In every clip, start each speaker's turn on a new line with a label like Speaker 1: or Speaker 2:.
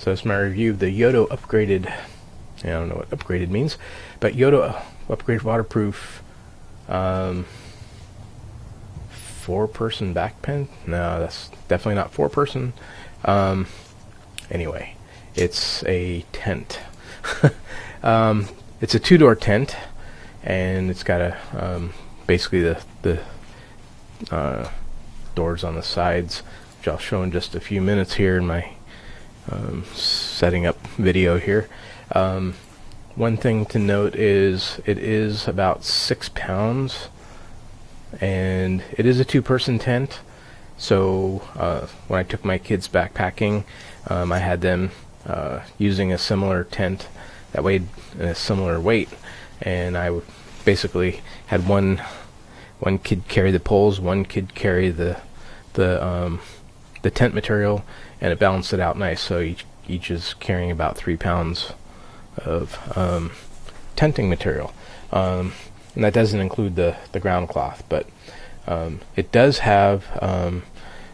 Speaker 1: So it's my review of the Yodo Upgraded, I don't know what upgraded means, but Yodo Upgraded Waterproof 4-person back pen. No, that's definitely not 4-person. Anyway, it's a tent. It's a 2-door tent, and it's got a basically the doors on the sides, which I'll show in just a few minutes here in my setting up video here. One thing to note is it is about 6 pounds, and it is a 2-person tent. So when I took my kids backpacking, I had them using a similar tent that weighed a similar weight, and I basically had one kid carry the poles, one kid carry the tent material, and it balanced it out nice. So each is carrying about 3 pounds of tenting material, and that doesn't include the ground cloth, but it does have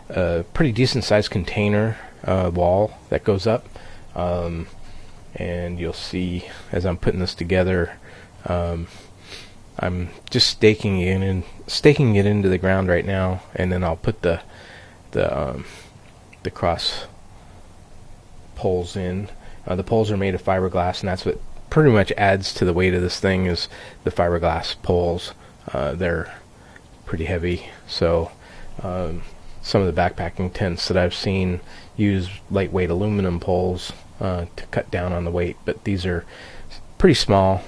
Speaker 1: a pretty decent sized container wall that goes up, and you'll see as I'm putting this together, I'm just staking it into the ground right now, and then I'll put the cross poles in. The poles are made of fiberglass, and that's what pretty much adds to the weight of this thing, is the fiberglass poles. They're pretty heavy, so some of the backpacking tents that I've seen use lightweight aluminum poles to cut down on the weight, but these are pretty small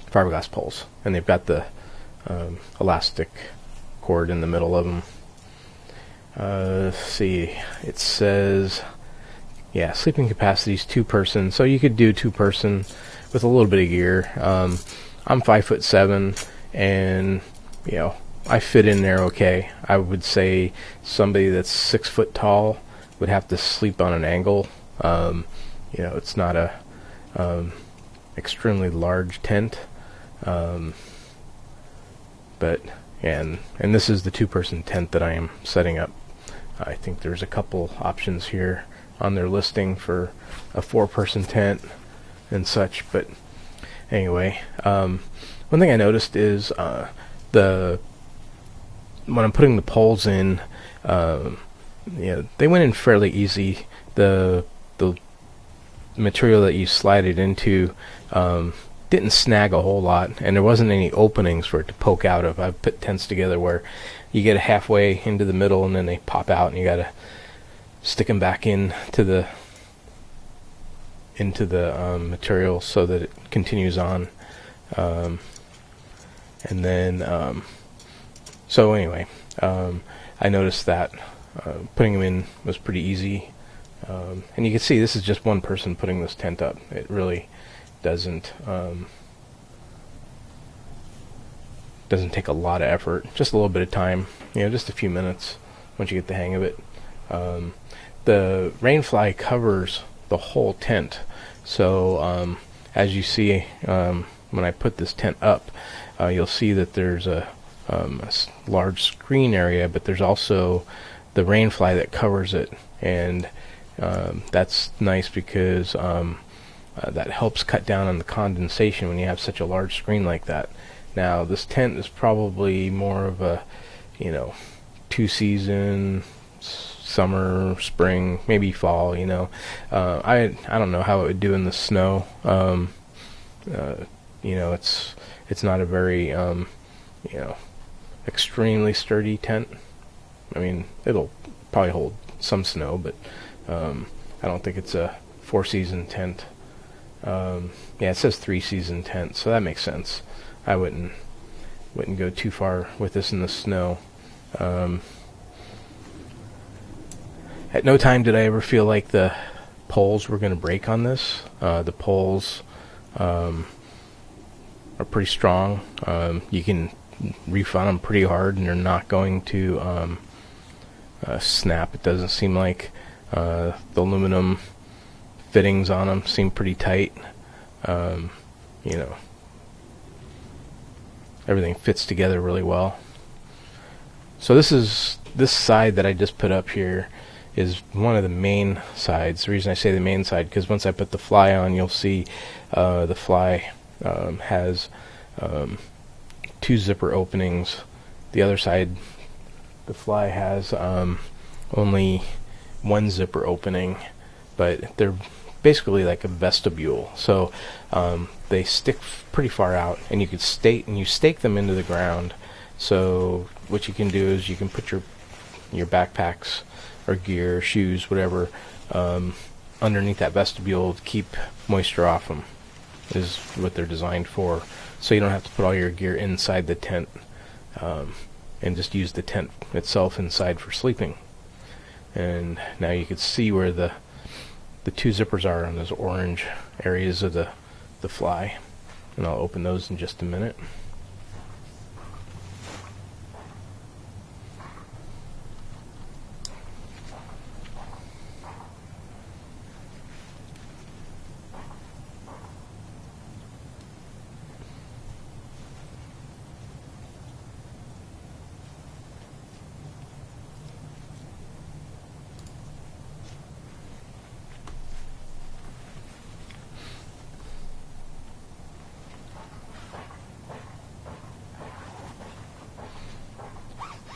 Speaker 1: fiberglass poles, and they've got the elastic cord in the middle of them. Let's see, it says, yeah, sleeping capacity is 2-person, so you could do 2-person with a little bit of gear. I'm 5'7", and you know, I fit in there okay. I would say somebody that's 6 foot tall would have to sleep on an angle. You know, it's not a extremely large tent, but and this is the 2-person tent that I am setting up. I think there's a couple options here on their listing for a 4-person tent and such, but anyway, one thing I noticed is when I'm putting the poles in, they went in fairly easy. The material that you slide it into didn't snag a whole lot, and there wasn't any openings for it to poke out of. I've put tents together where you get halfway into the middle and then they pop out, and you gotta stick them back into the material so that it continues on. And then so anyway, I noticed that putting them in was pretty easy, and you can see this is just one person putting this tent up. It really doesn't take a lot of effort, just a little bit of time, just a few minutes once you get the hang of it. The rainfly covers the whole tent, so as you see, when I put this tent up, you'll see that there's a large screen area, but there's also the rainfly that covers it, and that's nice because that helps cut down on the condensation when you have such a large screen like that. Now, this tent is probably more of a 2-season, summer, spring, maybe fall. I don't know how it would do in the snow. It's not a very extremely sturdy tent. I mean, it'll probably hold some snow, but I don't think it's a 4-season tent. Yeah, it says 3-season tent, so that makes sense. I wouldn't go too far with this in the snow. At no time did I ever feel like the poles were going to break on this. The poles are pretty strong. You can reef on them pretty hard, and they're not going to snap. It doesn't seem like the aluminum fittings on them seem pretty tight. Everything fits together really well. So this is this side that I just put up here is one of the main sides. The reason I say the main side, because once I put the fly on, you'll see the fly has 2 zipper openings. The other side, the fly has only 1 zipper opening, but they're basically like a vestibule. So they stick pretty far out, and you could stake them into the ground. So what you can do is you can put your backpacks or gear, shoes, whatever, underneath that vestibule to keep moisture off them. Is what they're designed for. So you don't have to put all your gear inside the tent, and just use the tent itself inside for sleeping. And now you can see where the 2 zippers are on those orange areas of the fly, and I'll open those in just a minute.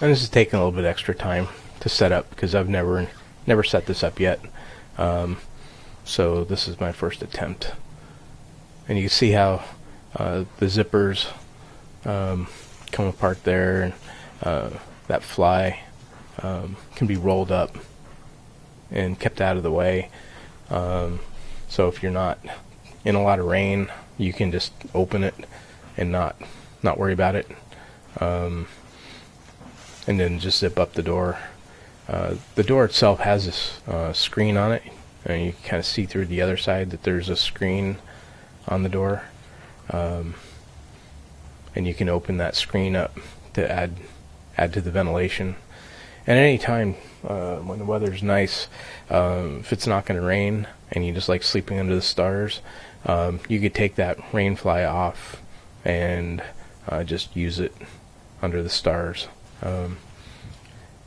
Speaker 1: And this is taking a little bit extra time to set up because I've never set this up yet. So this is my first attempt. And you can see how the zippers come apart there, and that fly can be rolled up and kept out of the way. So if you're not in a lot of rain, you can just open it and not worry about it. And then just zip up the door. The door itself has this screen on it, and you can kind of see through the other side that there's a screen on the door, and you can open that screen up to add to the ventilation. And at any time when the weather's nice, if it's not going to rain and you just like sleeping under the stars, you could take that rain fly off and just use it under the stars.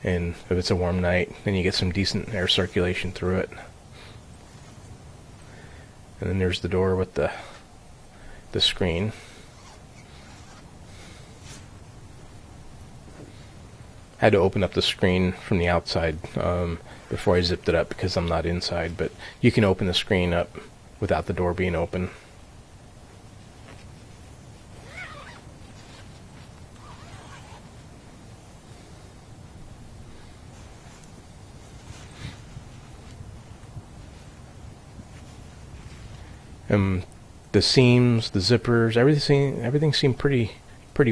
Speaker 1: And if it's a warm night, then you get some decent air circulation through it. And then there's the door with the screen. I had to open up the screen from the outside before I zipped it up because I'm not inside, but you can open the screen up without the door being open. The seams, the zippers, everything seemed pretty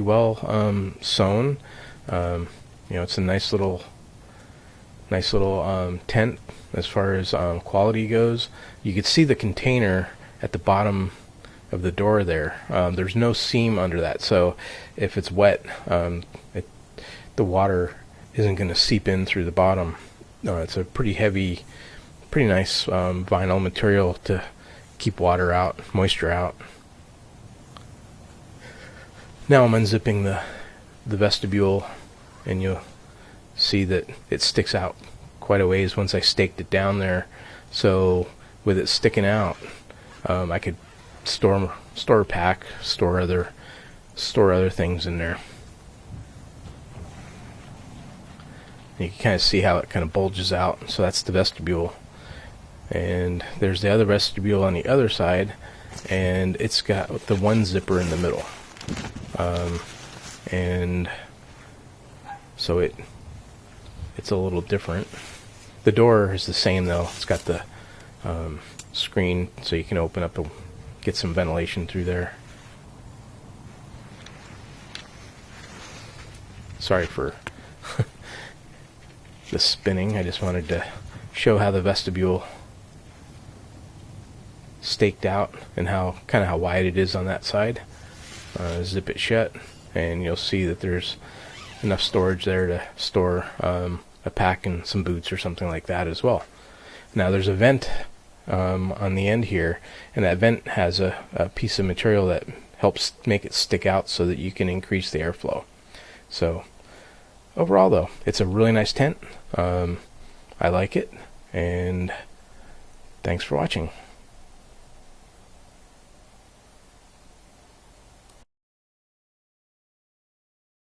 Speaker 1: well sewn. It's a nice little tent as far as quality goes. You could see the container at the bottom of the door there. There's no seam under that, so if it's wet, the water isn't going to seep in through the bottom. It's a pretty heavy, pretty nice vinyl material to keep water out, moisture out. Now I'm unzipping the vestibule, and you'll see that it sticks out quite a ways once I staked it down there. So with it sticking out, I could store a pack, store other things in there. You can kind of see how it kind of bulges out. So that's the vestibule. And there's the other vestibule on the other side, and it's got the 1 zipper in the middle. And so it's a little different. The door is the same though. It's got the screen so you can open up and get some ventilation through there. Sorry for the spinning. I just wanted to show how the vestibule staked out and how wide it is on that side. Zip it shut, and you'll see that there's enough storage there to store a pack and some boots or something like that as well. Now there's a vent on the end here, and that vent has a piece of material that helps make it stick out so that you can increase the airflow. So overall though, it's a really nice tent. I like it, and thanks for watching.